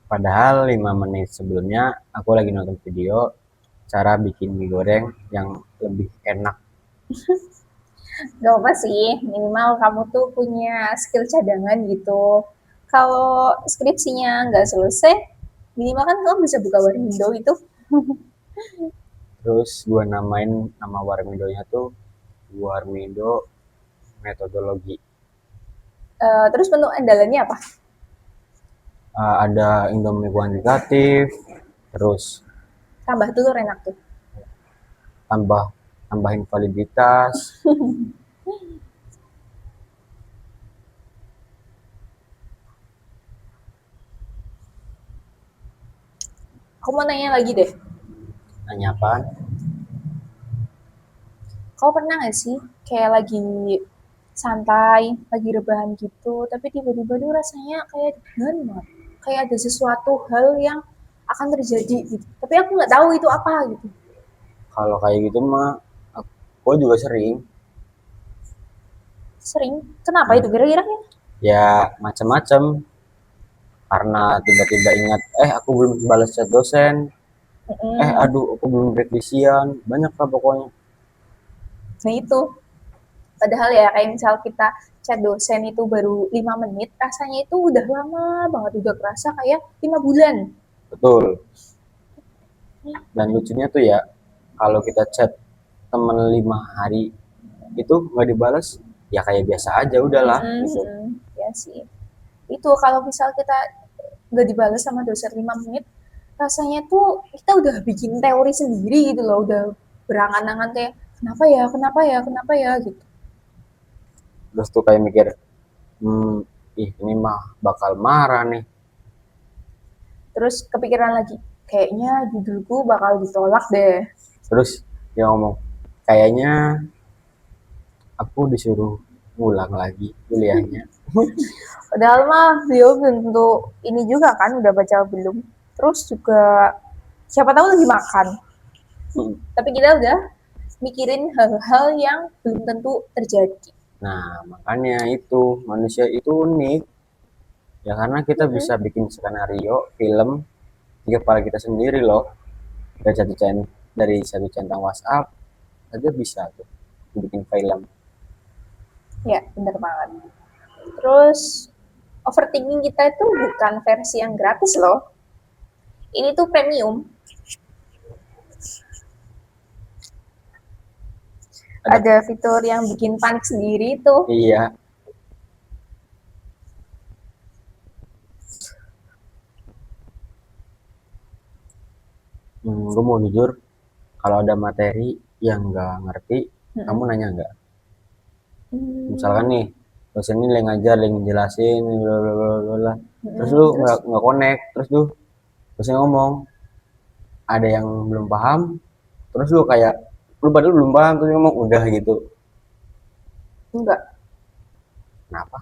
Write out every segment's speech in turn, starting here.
Padahal 5 menit sebelumnya aku lagi nonton video cara bikin mie goreng yang lebih enak. Gak apa sih, minimal kamu tuh punya skill cadangan gitu. Kalau skripsinya nggak selesai, minimal kan kamu bisa buka Warmindo itu. Terus gua namain nama Warmidonya tuh Warmindo Metodologi. Terus menu andalannya apa? Ada Indomie kuantitatif, terus Tambah telur enak tuh. tambah tambahin validitas. Aku mau nanya lagi deh, Nanya apaan? kau pernah nggak sih kayak lagi santai, lagi rebahan gitu, tapi tiba-tiba tuh rasanya kayak deg banget. Kayak ada sesuatu hal yang akan terjadi gitu. Tapi aku nggak tahu itu apa gitu. Kalau kayak gitu mah aku juga sering. Sering. Kenapa Nah, itu kira-kira? ya macam-macam karena tiba-tiba ingat aku belum balas chat dosen, Mm-mm. aduh aku belum revisian, banyak lah pokoknya. Nah itu, padahal ya kayak misal kita chat dosen itu baru 5 menit, rasanya itu udah lama banget, udah kerasa kayak 5 bulan. Betul. Dan lucunya tuh ya, kalau kita chat temen 5 hari itu nggak dibalas, ya kayak biasa aja udahlah gitu. Mm-mm. Ya sih. Itu kalau misal kita nggak dibalas sama dosen 5 menit, rasanya tuh kita udah bikin teori sendiri gitu loh, udah berangan-angan kayak kenapa ya, kenapa ya, kenapa ya gitu. Terus tuh kayak mikir, hmm, ih ini mah bakal marah nih. Terus kepikiran lagi, kayaknya judulku bakal ditolak deh. Terus dia ngomong, kayaknya aku disuruh ngulang lagi kuliahnya. Padahal mah beliau belum tentu ini juga kan udah baca belum. Terus juga siapa tahu lagi makan. Tapi kita udah mikirin hal-hal yang belum tentu terjadi. Nah, makanya itu manusia itu unik. Ya karena kita bisa Mm-mm. bikin skenario film di kepala kita sendiri loh. Dari satu centang WhatsApp aja bisa tuh bikin film. Ya, bener banget. Terus overthinking kita itu bukan versi yang gratis loh. Ini tuh premium. Ada, Ada fitur yang bikin panik sendiri tuh. iya. Gue mau jujur, kalau ada materi yang nggak ngerti, kamu Mm-mm. nanya nggak? Misalkan Hmm, nih, dosen ini lagi ngajar, lagi ngejelasin, bla bla bla bla bla. Terus lu nggak terus nggak connect, terus tuh dosen ngomong, ada yang belum paham, terus lu kayak lu padahal belum paham, terus ngomong udah gitu. enggak. Kenapa?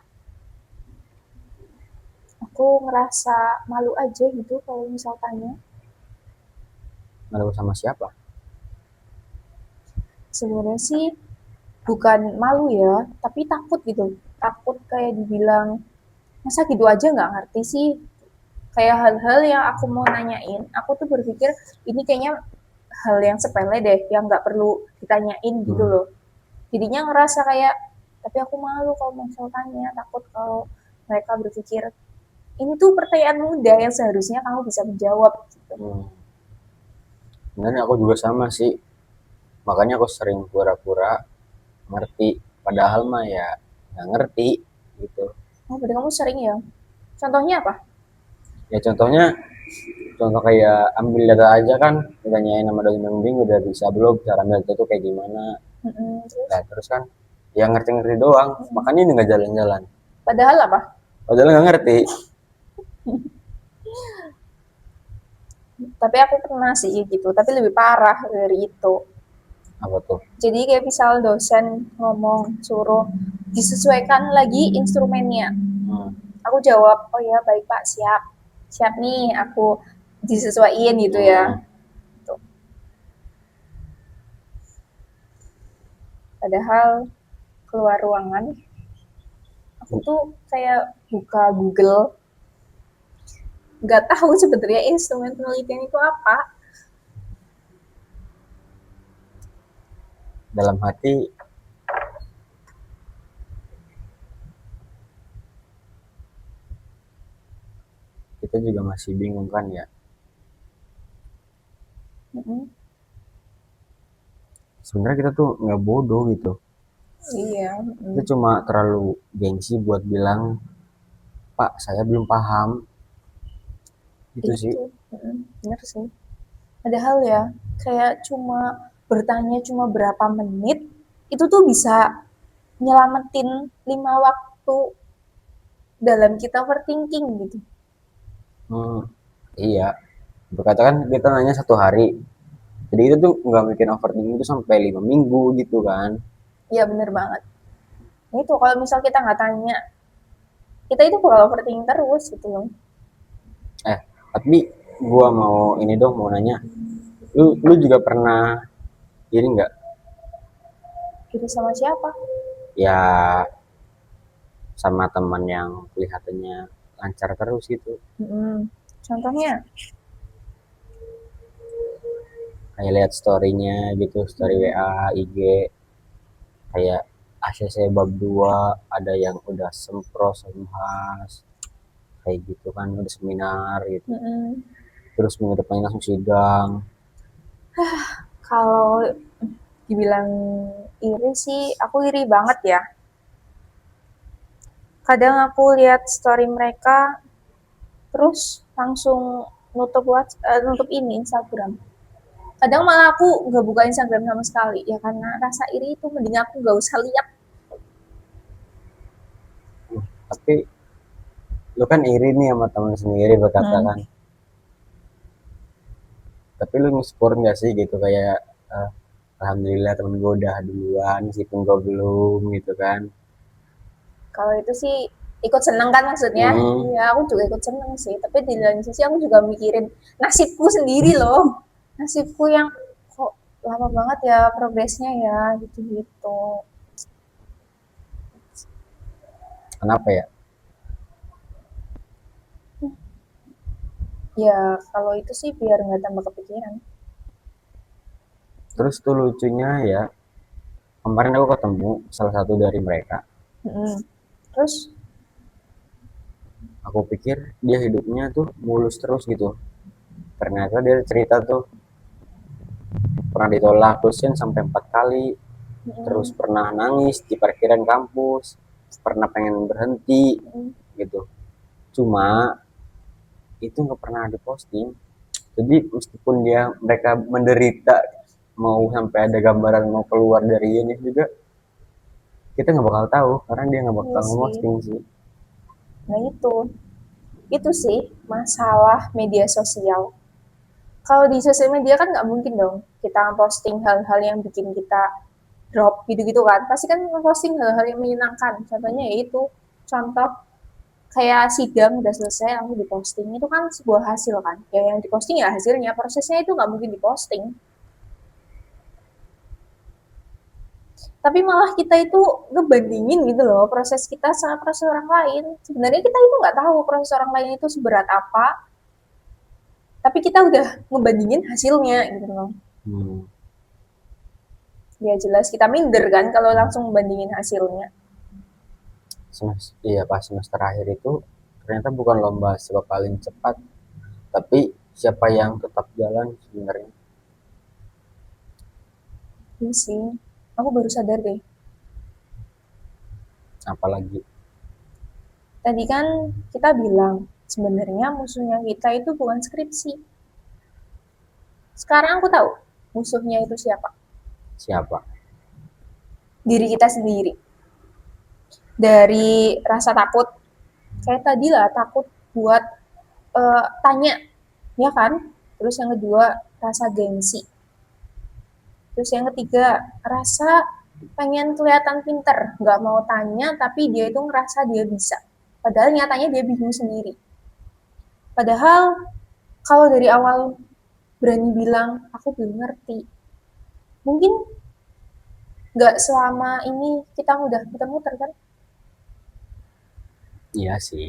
Aku ngerasa malu aja gitu kalau misal tanya. Malu sama siapa? Sebenarnya sih bukan malu ya, tapi takut gitu. Takut kayak dibilang, masa gitu aja nggak ngerti sih? Kayak hal-hal yang aku mau nanyain, aku tuh berpikir ini kayaknya hal yang sepele deh, yang nggak perlu ditanyain gitu Hmm. loh. Jadinya ngerasa kayak, tapi aku malu kalau misal tanya, takut kalau mereka berpikir, ini tuh pertanyaan mudah yang seharusnya kamu bisa menjawab gitu. Hmm. Sebenarnya aku juga sama sih, makanya aku sering pura-pura ngerti, padahal mah ya nggak ngerti gitu. Oh, berarti kamu sering ya? Contohnya apa? Ya contoh kayak ambil data aja kan, udah nyanyi nama dosen pembimbing udah bisa belum cara ambil data itu kayak gimana. Terus? Nah terus kan yang ngerti-ngerti doang, makanya ini nggak jalan-jalan, Padahal apa? padahal nggak ngerti. Tapi aku pernah sih gitu, tapi lebih parah dari itu. Apa tuh? Jadi kayak misal dosen ngomong, suruh disesuaikan lagi instrumennya. Hmm. Aku jawab, oh ya baik Pak, siap. Siap nih, aku disesuaiin gitu ya. Hmm. Tuh. Padahal keluar ruangan, aku tuh kayak buka Google, nggak tahu sebenarnya instrumen penelitian itu apa. Dalam hati kita juga masih bingung kan ya. Mm-mm. Sebenarnya kita tuh nggak bodoh gitu. Iya, Kita cuma terlalu gengsi buat bilang, Pak, saya belum paham. Gitu sih. itu bener sih. Padahal ya, kayak cuma bertanya cuma berapa menit, itu tuh bisa nyelamatin 5 waktu dalam kita overthinking gitu. Hmm, iya. Berkatakan kita nanya 1 hari. Jadi itu tuh nggak bikin overthinking itu sampai 5 minggu gitu kan. Iya bener banget. Nah, itu kalau misal kita nggak tanya, kita itu bakal overthinking terus gitu loh. Eh, tapi gua mau ini dong mau nanya. Lu juga pernah ini nggak? Iri sama siapa? Ya sama teman yang kelihatannya lancar terus gitu. Contohnya, Kayak lihat story-nya gitu, story mm, WA, IG, kayak ACC bab 2 ada yang udah sempro semhas kayak gitu kan udah seminar gitu. mm, Terus minggu depannya langsung sidang. kalau dibilang iri sih, aku iri banget ya. Kadang aku lihat story mereka, terus langsung nutup ini Instagram. Kadang malah aku nggak buka Instagram sama sekali, ya karena rasa iri itu mending aku nggak usah lihat. Tapi lu kan iri nih sama temen sendiri berkata Hmm. kan. Tapi lu nge-spur nggak sih gitu kayak eh, alhamdulillah temen gue udah duluan meskipun gue belum gitu kan. Kalau itu sih ikut seneng kan maksudnya? Hmm, Iya, aku juga ikut seneng sih. Tapi di lain sisi aku juga mikirin nasibku sendiri loh. Nasibku yang kok lama banget ya progresnya ya gitu-gitu. kenapa ya? Ya kalau itu sih biar nggak tambah kepikiran. Terus tuh lucunya ya kemarin aku ketemu salah satu dari mereka. Mm-mm. Terus, Aku pikir dia hidupnya tuh mulus terus gitu. Ternyata dia cerita tuh pernah ditolak dosen sampai 4 kali, terus mm-mm, pernah nangis di parkiran kampus, pernah pengen berhenti mm-mm. gitu. Cuma itu nggak pernah diposting. Jadi meskipun dia mereka menderita mau sampai ada gambaran mau keluar dari ini juga kita nggak bakal tahu karena dia nggak Iya bakal sih. ngeposting sih. Nah itu sih masalah media sosial. Kalau di sosial media kan nggak mungkin dong kita posting hal-hal yang bikin kita drop gitu-gitu kan. Pasti kan posting hal-hal yang menyenangkan. Contohnya yaitu contoh kayak sidang udah selesai langsung diposting itu kan sebuah hasil kan. Ya yang diposting ya hasilnya, prosesnya itu nggak mungkin diposting. Tapi malah kita itu ngebandingin gitu loh proses kita sama proses orang lain. Sebenarnya kita itu nggak tahu proses orang lain itu seberat apa, tapi kita udah ngebandingin hasilnya gitu loh. Hmm. Ya jelas kita minder kan kalau langsung ngebandingin hasilnya. Iya pas semester akhir itu ternyata bukan lomba siapa paling cepat tapi siapa yang tetap jalan sebenarnya. Ini sih, aku baru sadar deh. Apalagi Tadi kan kita bilang sebenarnya musuhnya kita itu bukan skripsi. Sekarang aku tahu musuhnya itu siapa. siapa. Diri kita sendiri. Dari rasa takut, kayak tadi lah takut buat tanya, ya kan? Terus yang kedua rasa gengsi. Terus yang ketiga rasa pengen kelihatan pinter, nggak mau tanya tapi dia itu ngerasa dia bisa. Padahal nyatanya dia bingung sendiri. Padahal kalau dari awal berani bilang aku belum ngerti, mungkin nggak selama ini kita udah muter-muter kan. Iya sih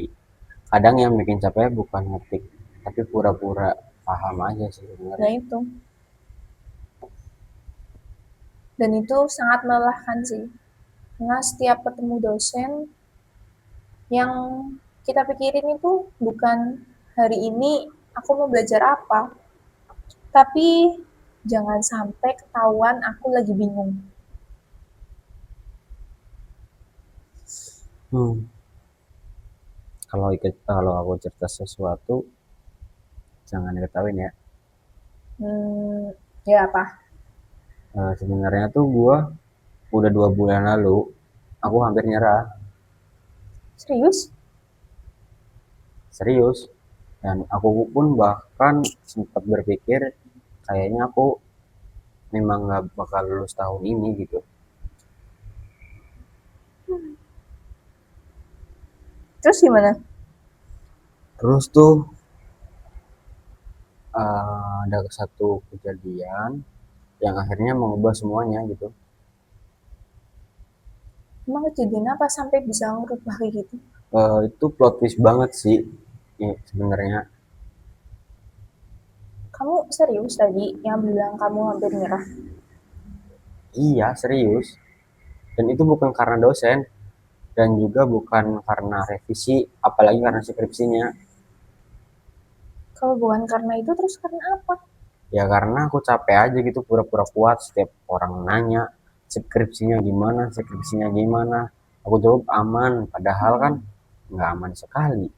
kadang yang bikin capek bukan ngetik tapi pura-pura paham aja sih Nah sebenarnya. itu, dan itu sangat melelahkan sih. Karena setiap ketemu dosen yang kita pikirin itu bukan hari ini aku mau belajar apa, tapi jangan sampai ketahuan aku lagi bingung. Hmm. Kalau aku cerita sesuatu jangan diketawain ya. Ya apa? Sebenarnya tuh gua udah 2 bulan lalu aku hampir nyerah, Serius? serius. Dan aku pun bahkan sempat berpikir kayaknya aku memang nggak bakal lulus tahun ini gitu. Terus gimana? Terus tuh ada satu kejadian yang akhirnya mengubah semuanya gitu. Emang kejadian apa sampai bisa ngerubah kayak gitu? Itu plot twist banget sih sebenarnya. Kamu serius tadi yang bilang kamu hampir nyerah? Iya serius. Dan itu bukan karena dosen dan juga bukan karena revisi, apalagi karena skripsinya. Kalau bukan karena itu, terus karena apa? Ya karena aku capek aja gitu pura-pura kuat setiap orang nanya skripsinya gimana. Aku jawab aman, padahal kan nggak aman sekali.